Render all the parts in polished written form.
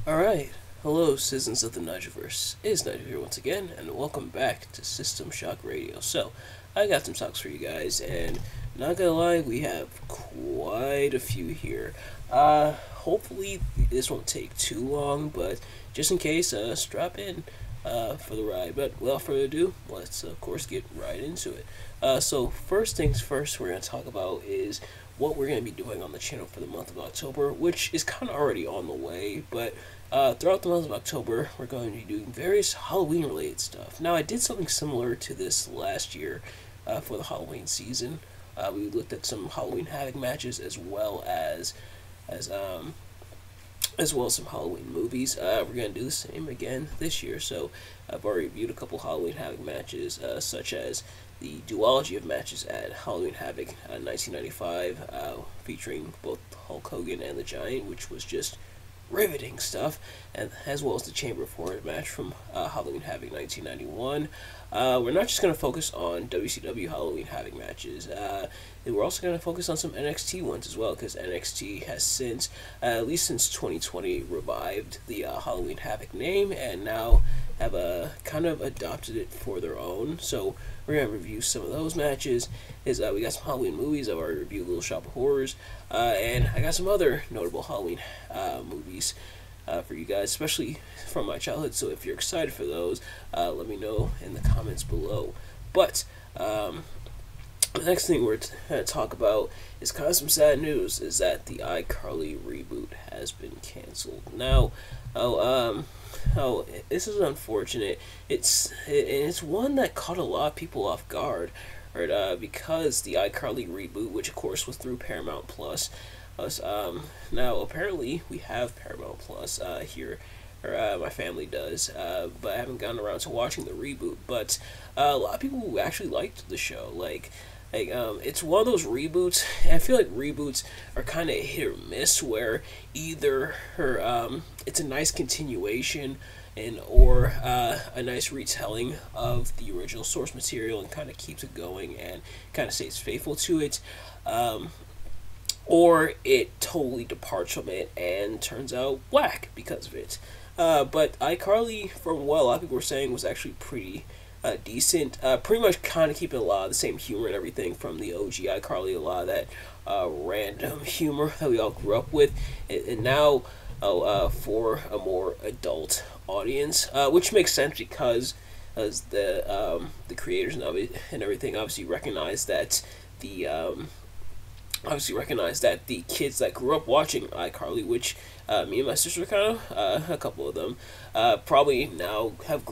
Alright, hello citizens of the Nigelverse. It is Nigel here once again, and welcome back to System Shock Radio. So, I got some talks for you guys, and not gonna lie, we have quite a few here. Hopefully this won't take too long, but just in case, strap in for the ride. But without further ado, let's of course get right into it. So first things first, we're gonna talk about is what we're going to be doing on the channel for the month of October, which is kind of already on the way, but throughout the month of October, we're going to be doing various Halloween-related stuff. Now, I did something similar to this last year for the Halloween season. We looked at some Halloween Havoc matches as well as some Halloween movies. We're going to do the same again this year, so I've already reviewed a couple Halloween Havoc matches, such as the duology of matches at Halloween Havoc 1995, featuring both Hulk Hogan and the Giant, which was just riveting stuff, and as well as the Chamber of Horrors match from Halloween Havoc 1991. We're not just going to focus on WCW Halloween Havoc matches. We're also going to focus on some NXT ones as well, because NXT has since, at least since 2020, revived the Halloween Havoc name, and now have kind of adopted it for their own. So we're going to review some of those matches. We got some Halloween movies. I've already reviewed Little Shop of Horrors, and I got some other notable Halloween movies for you guys, especially from my childhood. So if you're excited for those, let me know in the comments below. But the next thing we're going to talk about is kind of some sad news, is that the iCarly reboot has been canceled. Now, this is unfortunate. It's one that caught a lot of people off guard, right? Because the iCarly reboot, which of course was through Paramount Plus, now apparently we have Paramount Plus here, or my family does, but I haven't gotten around to watching the reboot. But a lot of people who actually liked the show, it's one of those reboots, and I feel like reboots are kind of hit or miss, where either it's a nice continuation or a nice retelling of the original source material and kind of keeps it going and kind of stays faithful to it, or it totally departs from it and turns out whack because of it. But iCarly, from what a lot of people were saying, was actually pretty decent. Pretty much kind of keeping a lot of the same humor and everything from the OG iCarly, a lot of that random humor that we all grew up with, and now for a more adult audience, which makes sense because as the creators and everything obviously recognize that the kids that grew up watching iCarly, which me and my sister kind of, a couple of them, probably now have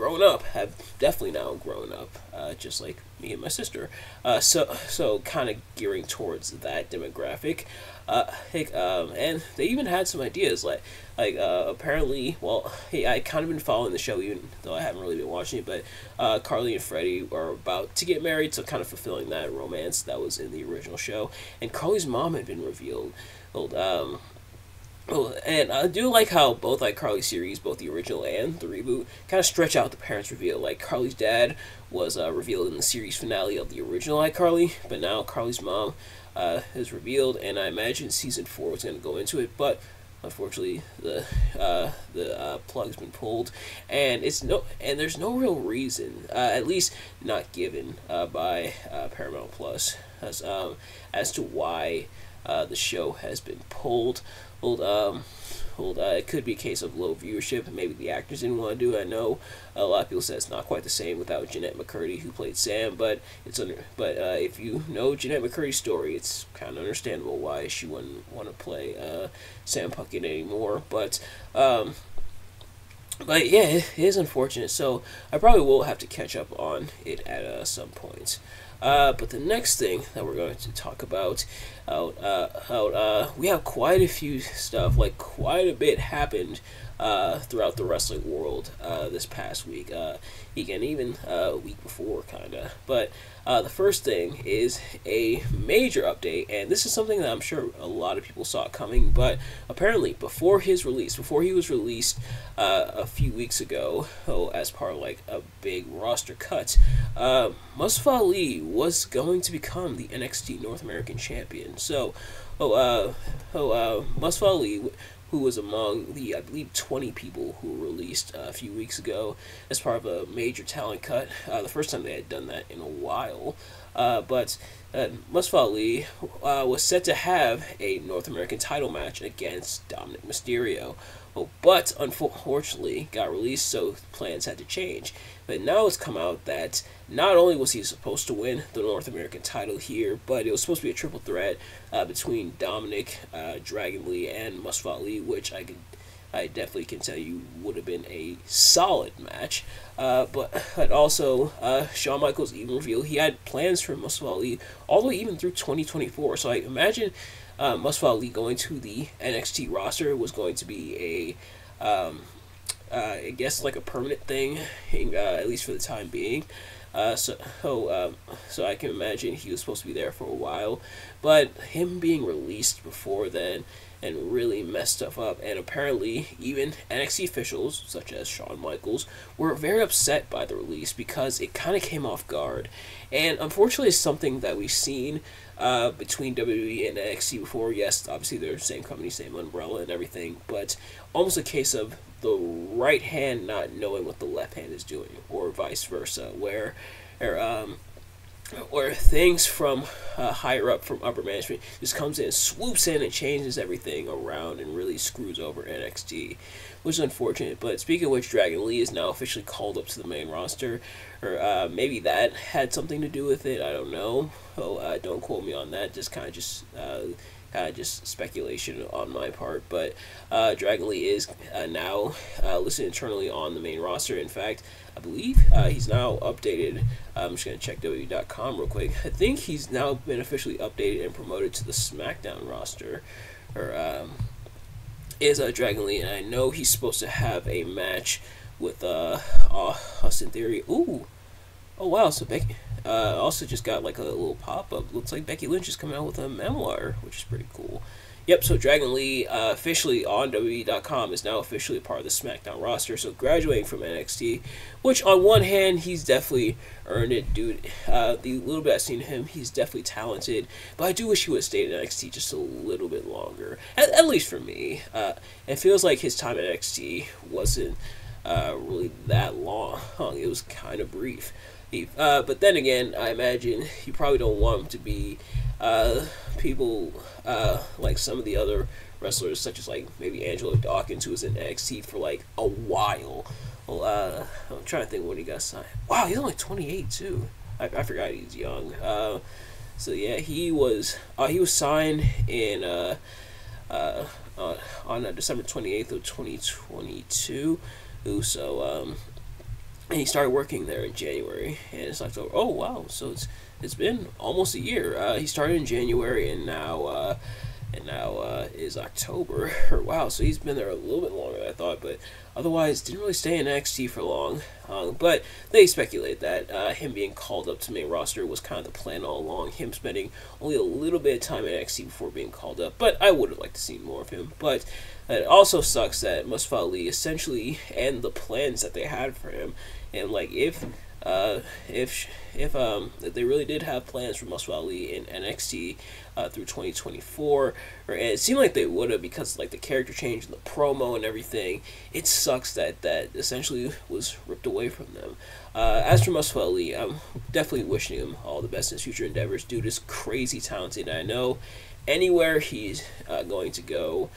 definitely now grown up, just like me and my sister. So kind of gearing towards that demographic. And they even had some ideas, apparently, well, hey, I kind of been following the show, even though I haven't really been watching it, but Carly and Freddie are about to get married, so kind of fulfilling that romance that was in the original show. And Carly's mom had been revealed. And I do like how both iCarly series, both the original and the reboot, kind of stretch out the parents' reveal. Like, Carly's dad was revealed in the series finale of the original iCarly, but now Carly's mom is revealed, and I imagine season 4 was going to go into it, but unfortunately the plug's been pulled, and there's no real reason, at least not given by Paramount Plus, as to why the show has been pulled. It could be a case of low viewership. Maybe the actors didn't want to do it. I know a lot of people say it's not quite the same without Jeanette McCurdy, who played Sam. But if you know Jeanette McCurdy's story, it's kind of understandable why she wouldn't want to play Sam Puckett anymore. But yeah, it is unfortunate. So I probably will have to catch up on it at some point. But the next thing that we're going to talk about, we have quite a few stuff, quite a bit happened throughout the wrestling world this past week, and even a week before, kinda. But the first thing is a major update, and this is something that I'm sure a lot of people saw coming, but apparently before he was released a few weeks ago, as part of a big roster cut, Mustafa Ali was going to become the NXT North American Champion. So Mustafa Ali who was among the, I believe, 20 people who were released a few weeks ago as part of a major talent cut. The first time they had done that in a while. But Mustafa Ali was set to have a North American title match against Dominic Mysterio. But unfortunately got released, so plans had to change. But now it's come out that not only was he supposed to win the North American title here, but it was supposed to be a triple threat between Dominic, Dragon Lee, and Mustafa Ali, which I definitely can tell you would have been a solid match. But also, Shawn Michaels even revealed he had plans for Mustafa Ali all the way even through 2024. So I imagine Mustafa Ali going to the NXT roster was going to be I guess like a permanent thing, at least for the time being. So I can imagine he was supposed to be there for a while, but him being released before then and really messed stuff up. And apparently, even NXT officials such as Shawn Michaels were very upset by the release because it kind of came off guard. And unfortunately, it's something that we've seen between WWE and NXT before. Yes, obviously they're the same company, same umbrella and everything, but almost a case of the right hand not knowing what the left hand is doing, or vice versa, where things from higher up, from upper management, just comes in, swoops in, and changes everything around and really screws over NXT, which is unfortunate. But speaking of which, Dragon Lee is now officially called up to the main roster, or maybe that had something to do with it. I don't know. Don't quote me on that. Just kind of just speculation on my part, but Dragon Lee is now listed internally on the main roster. In fact, I believe he's now updated. I'm just going to check WWE.com real quick. I think he's now been officially updated and promoted to the SmackDown roster, or is Dragon Lee, and I know he's supposed to have a match with Austin Theory. Ooh, oh wow! So Becky also just got like a little pop up. Looks like Becky Lynch is coming out with a memoir, which is pretty cool. Yep, so Dragon Lee officially on WWE.com is now officially a part of the SmackDown roster, so graduating from NXT, which on one hand, he's definitely earned it, dude. The little bit I've seen him, he's definitely talented, but I do wish he would have stayed in NXT just a little bit longer, at least for me. It feels like his time at NXT wasn't really that long. It was kind of brief. But then again, I imagine you probably don't want him to be people like some of the other wrestlers, such as like maybe Angelo Dawkins, who was in NXT for like a while. Well, I'm trying to think when he got signed. Wow, he's only 28 too. I forgot he's young. So yeah, he was signed in on December 28th of 2022. So and he started working there in January, and it's October. Oh wow! So it's been almost a year. He started in January, and now is October. Wow! So he's been there a little bit longer than I thought, but otherwise didn't really stay in NXT for long. But they speculate that him being called up to main roster was kind of the plan all along. Him spending only a little bit of time in NXT before being called up. But I would have liked to see more of him. But it also sucks that Mustafa Ali essentially and the plans that they had for him, and like if they really did have plans for Mustafa Ali in NXT through 2024, and it seemed like they would have, because like the character change and the promo and everything, it sucks that essentially was ripped away from them. As for Mustafa Ali, I'm definitely wishing him all the best in his future endeavors. Dude is crazy talented, and I know anywhere he's going to go,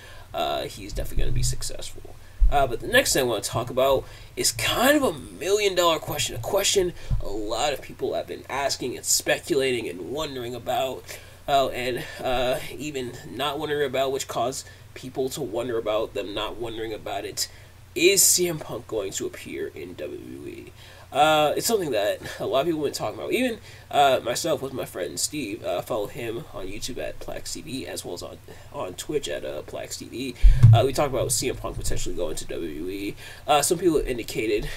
he's definitely going to be successful. But the next thing I want to talk about is kind of $1 million question. A question a lot of people have been asking and speculating and wondering about, and even not wondering about, which caused people to wonder about them not wondering about it. Is CM Punk going to appear in WWE? It's something that a lot of people have been talking about. Even myself with my friend Steve, follow him on YouTube at Plax TV, as well as on Twitch at Plax TV. We talked about CM Punk potentially going to WWE. Some people have indicated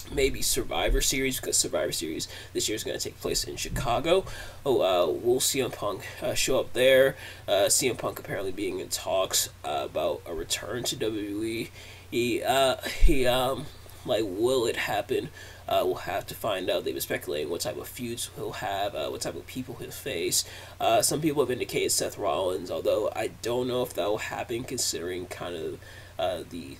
maybe Survivor Series, because Survivor Series this year is going to take place in Chicago. Will CM Punk show up there? CM Punk apparently being in talks about a return to WWE. Like, will it happen We'll have to find out. They've been speculating what type of feuds he'll have, what type of people he'll face. Some people have indicated Seth Rollins, although I don't know if that will happen considering kind of the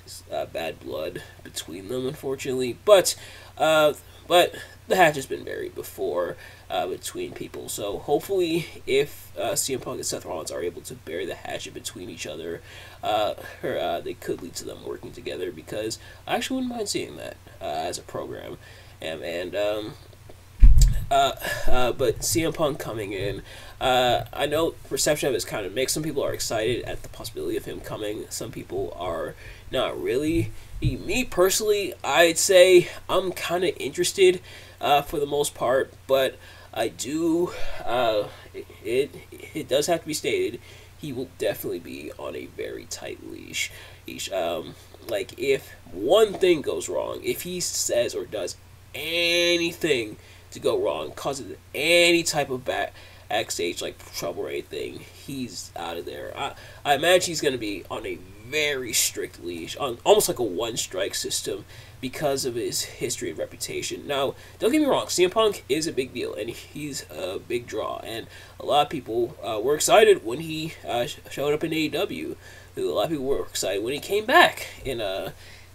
bad blood between them, unfortunately. But the hatch has been buried before between people. So hopefully, if CM Punk and Seth Rollins are able to bury the hatchet between each other, they could lead to them working together, because I actually wouldn't mind seeing that as a program. But CM Punk coming in, I know perception of it is kind of mixed. Some people are excited at the possibility of him coming. Some people are not really. Me personally, I'd say I'm kind of interested for the most part, but I do. It does have to be stated, he will definitely be on a very tight leash. Like, if one thing goes wrong, if he says or does anything to go wrong, causes any type of backstage like trouble or anything, he's out of there. I imagine he's going to be on a very strict leash, on almost like a one-strike system, because of his history and reputation. Now, don't get me wrong, CM Punk is a big deal, and he's a big draw, and a lot of people were excited when he showed up in AEW. A lot of people were excited when he came back in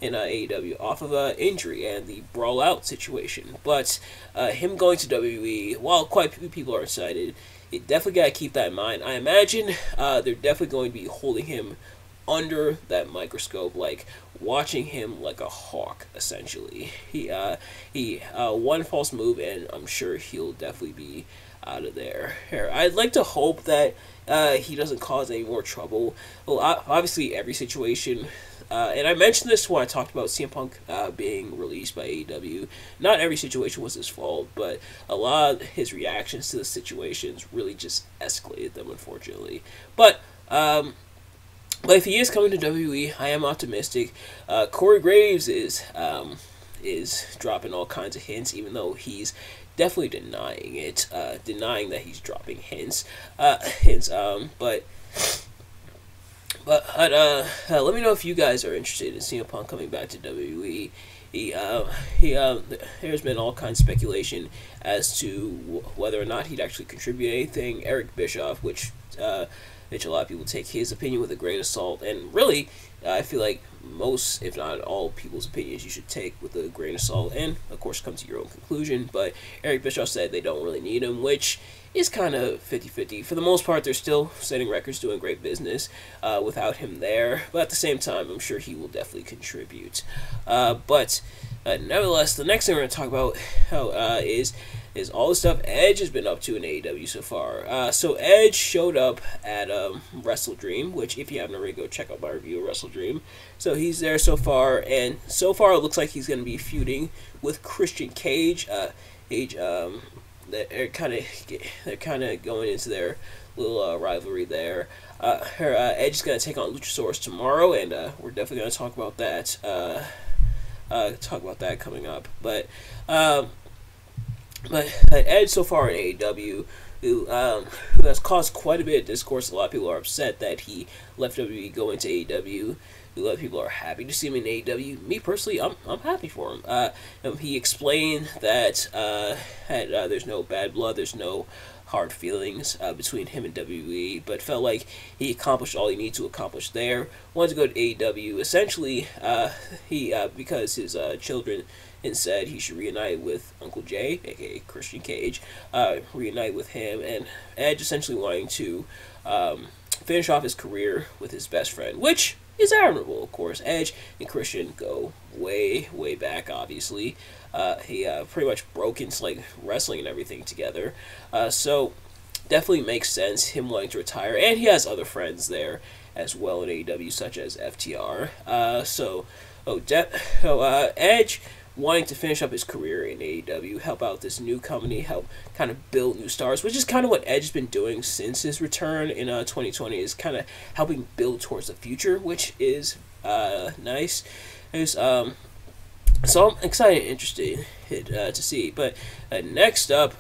AEW off of an injury and the Brawl Out situation. But him going to WWE, while quite a few people are excited, you definitely got to keep that in mind. I imagine they're definitely going to be holding him under that microscope, like watching him like a hawk, essentially. He one false move, and I'm sure he'll definitely be out of there. I'd like to hope that he doesn't cause any more trouble. Well, obviously, every situation, and I mentioned this when I talked about CM Punk being released by AEW. Not every situation was his fault, but a lot of his reactions to the situations really just escalated them, unfortunately. But if he is coming to WWE, I am optimistic. Corey Graves is dropping all kinds of hints, even though he's definitely denying it, denying that he's dropping hints. But let me know if you guys are interested in CM Punk coming back to WWE. There's been all kinds of speculation as to whether or not he'd actually contribute anything. Eric Bischoff, which a lot of people take his opinion with a grain of salt, and really, I feel like most, if not all, people's opinions you should take with a grain of salt, and of course come to your own conclusion. But Eric Bischoff said they don't really need him, which is kind of 50-50. For the most part, they're still setting records, doing great business without him there, but at the same time, I'm sure he will definitely contribute. But nevertheless, the next thing we're going to talk about is all the stuff Edge has been up to in AEW so far. So Edge showed up at Wrestle Dream, which if you haven't already, go check out my review of Wrestle Dream. So he's there so far, and so far it looks like he's going to be feuding with Christian Cage. They're kind of going into their little rivalry there. Edge is going to take on Luchasaurus tomorrow, and we're definitely going to talk about that. Coming up, but Edge so far in AEW, who has caused quite a bit of discourse. A lot of people are upset that he left WWE, go into AEW. A lot of people are happy to see him in AEW. Me personally, I'm happy for him. He explained that there's no bad blood, there's no hard feelings between him and WWE, but felt like he accomplished all he needed to accomplish there. Wanted to go to AEW. Essentially, because his children and said he should reunite with Uncle Jay, aka Christian Cage, reunite with him, and Edge essentially wanting to finish off his career with his best friend, which is admirable, of course. Edge and Christian go way, way back, obviously. He pretty much broke into like wrestling and everything together. So definitely makes sense him wanting to retire, and he has other friends there as well in AEW, such as FTR. Edge wanting to finish up his career in AEW, help out this new company, help kind of build new stars, which is kind of what Edge has been doing since his return in 2020, is kind of helping build towards the future, which is nice. So I'm excited and interested to see. But next up,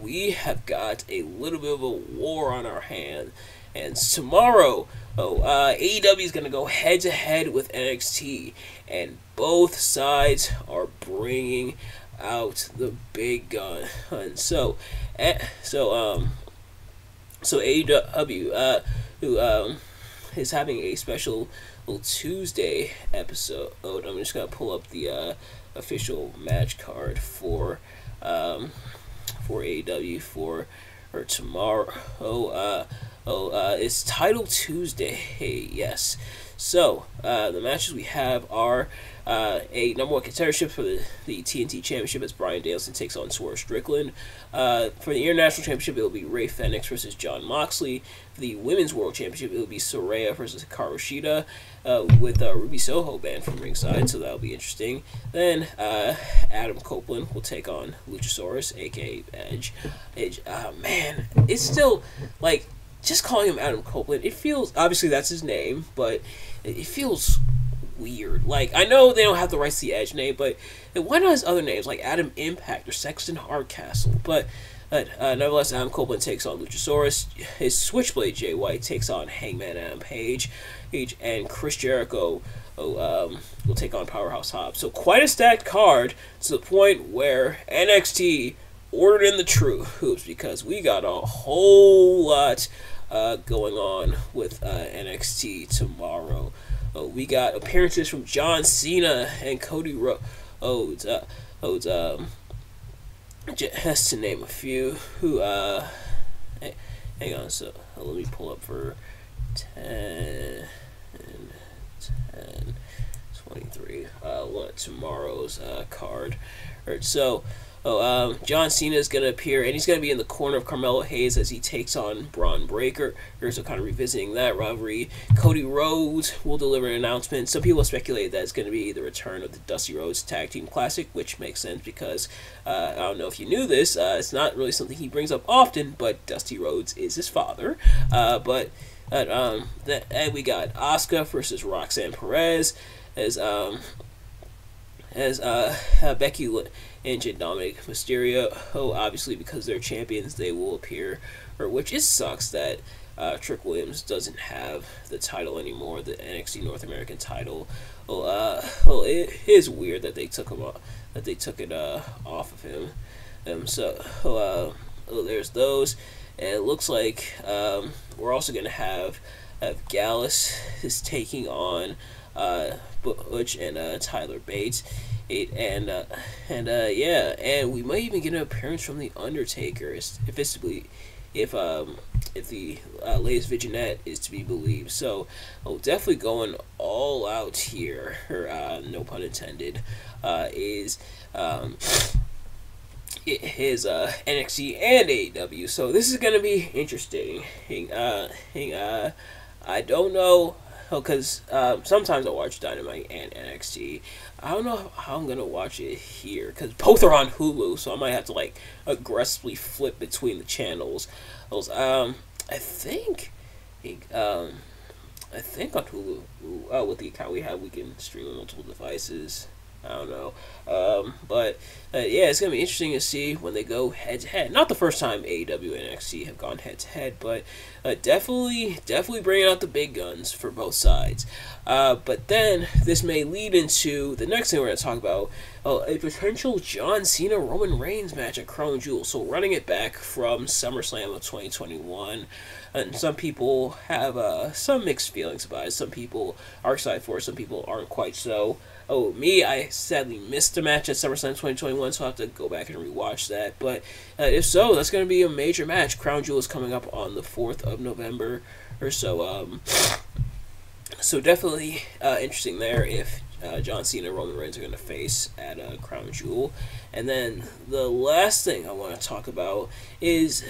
we have got a little bit of a war on our hand. And tomorrow, AEW is going to go head-to-head with NXT. And both sides are bringing out the big gun. So AEW, who is having a special little Tuesday episode. I'm just gonna pull up the official match card for AEW for tomorrow. It's Title Tuesday. Hey, yes. So the matches we have are a number one contendership for the TNT Championship as Bryan Danielson takes on Swerve Strickland. For the International Championship, it will be Rey Fenix versus Jon Moxley. For the Women's World Championship, it will be Saraya versus Hikaru Shida with Ruby Soho banned from ringside, so that will be interesting. Then Adam Copeland will take on Luchasaurus, aka Edge. Man, it's still like just calling him Adam Copeland. It feels, obviously that's his name, but it feels weird. Like, I know they don't have the rights to the Edge name, but why not his other names like Adam Impact or Sexton Hardcastle? But nevertheless, Adam Copeland takes on Luchasaurus. His Switchblade Jay White takes on Hangman Adam Page, and Chris Jericho will take on Powerhouse Hobbs. So quite a stacked card, to the point where NXT ordered in the troops, because we got a whole lot going on with NXT tomorrow. We got appearances from John Cena and Cody Rhodes. Just to name a few. Who? Hang on. So let me pull up for 10, 23. What tomorrow's card? Alright, so. John Cena is going to appear, and he's going to be in the corner of Carmelo Hayes as he takes on Braun Breaker. So kind of revisiting that rivalry. Cody Rhodes will deliver an announcement. Some people speculate that it's going to be the return of the Dusty Rhodes Tag Team Classic, which makes sense because, I don't know if you knew this, it's not really something he brings up often, but Dusty Rhodes is his father. And we got Asuka versus Roxanne Perez as Becky Lynch and Dominic Mysterio. Obviously because they're champions, they will appear, which it sucks that Trick Williams doesn't have the title anymore, the NXT North American title. It is weird that they took him off, it off of him. There's those, and it looks like we're also gonna have Gallus is taking on Butch and Tyler Bates, and we might even get an appearance from the Undertaker if the latest Vignette is to be believed. So definitely going all out here, no pun intended, is NXT and AEW. So this is gonna be interesting. I don't know, because sometimes I watch Dynamite and NXT. I don't know how I'm gonna watch it here, because both are on Hulu, so I might have to like aggressively flip between the channels. I think on Hulu, with the account we have, we can stream on multiple devices. I don't know. It's going to be interesting to see when they go head-to-head. Not the first time AEW and NXT have gone head-to-head, but definitely bringing out the big guns for both sides. But then this may lead into the next thing we're going to talk about, a potential John Cena Roman Reigns match at Crown Jewel. So running it back from SummerSlam of 2021. And some people have some mixed feelings about it. Some people are excited for it, some people aren't quite so. I sadly missed the match at SummerSlam 2021, so I'll have to go back and rewatch that. But if so, that's going to be a major match. Crown Jewel is coming up on the 4th of November or so. So definitely interesting there if John Cena and Roman Reigns are going to face at Crown Jewel. And then the last thing I want to talk about is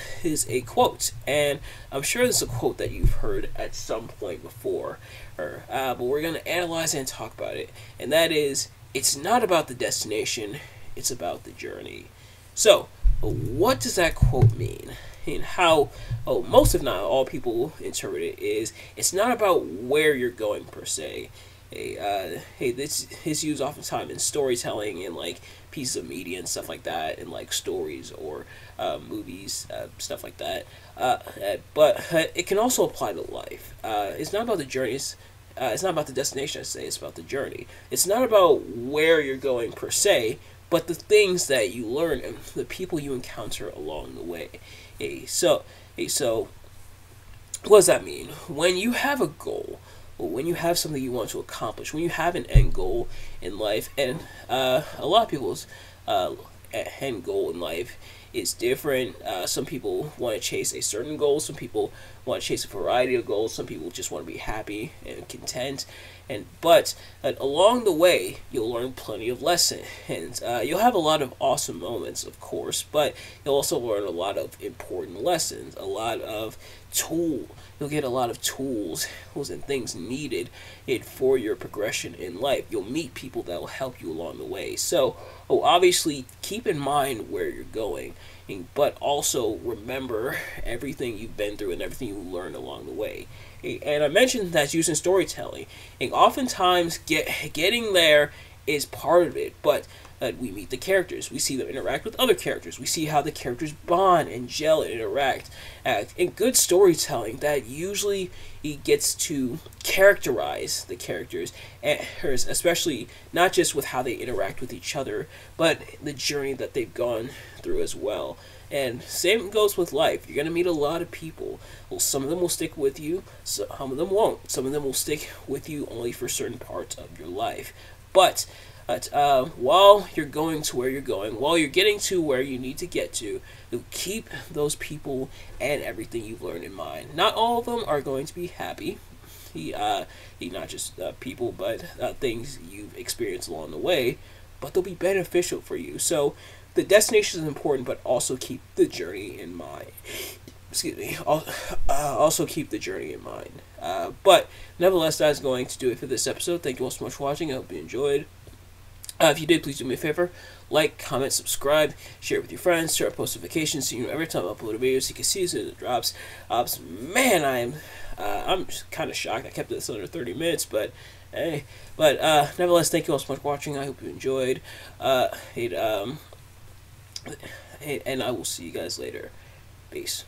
a quote. And I'm sure this is a quote that you've heard at some point before. But we're going to analyze it and talk about it. And that is, it's not about the destination, it's about the journey. So, what does that quote mean? And how most, if not all, people interpret it is, it's not about where you're going per se. This is used oftentimes in storytelling and like pieces of media and stuff like that, and like stories or movies, stuff like that. But it can also apply to life. It's not about the journey. It's not about the destination, I say. It's about the journey. It's not about where you're going per se, but the things that you learn and the people you encounter along the way. So what does that mean? When you have a goal, when you have something you want to accomplish, when you have an end goal in life, and a lot of people's end goal in life is different. Some people want to chase a certain goal. Some people want to chase a variety of goals. Some people just want to be happy and content. But along the way, you'll learn plenty of lessons, and you'll have a lot of awesome moments, of course. But you'll also learn a lot of important lessons, a lot of tools. You'll get a lot of tools and things needed for your progression in life. You'll meet people that will help you along the way. So, obviously, keep in mind where you're going, but also remember everything you've been through and everything you learned along the way. And I mentioned that's using storytelling. And oftentimes, getting there is part of it, but we meet the characters. We see them interact with other characters. We see how the characters bond and gel and interact. In good storytelling, that usually gets to characterize the characters, especially not just with how they interact with each other, but the journey that they've gone through as well. And same goes with life. You're going to meet a lot of people. Well, some of them will stick with you, some of them won't. Some of them will stick with you only for certain parts of your life. But while you're going to where you're going, while you're getting to where you need to get to, keep those people and everything you've learned in mind. Not all of them are going to be happy. Not just people, but things you've experienced along the way, but they'll be beneficial for you. So the destination is important, but also keep the journey in mind. Excuse me. Also keep the journey in mind. But nevertheless, that's going to do it for this episode. Thank you all so much for watching. I hope you enjoyed. If you did, please do me a favor. Like, comment, subscribe, share it with your friends, share post notifications so you know every time I upload a video so you can see as soon as it drops. Man, I'm kind of shocked I kept this under 30 minutes, but hey. But nevertheless, thank you all so much for watching. I hope you enjoyed. And I will see you guys later. Peace.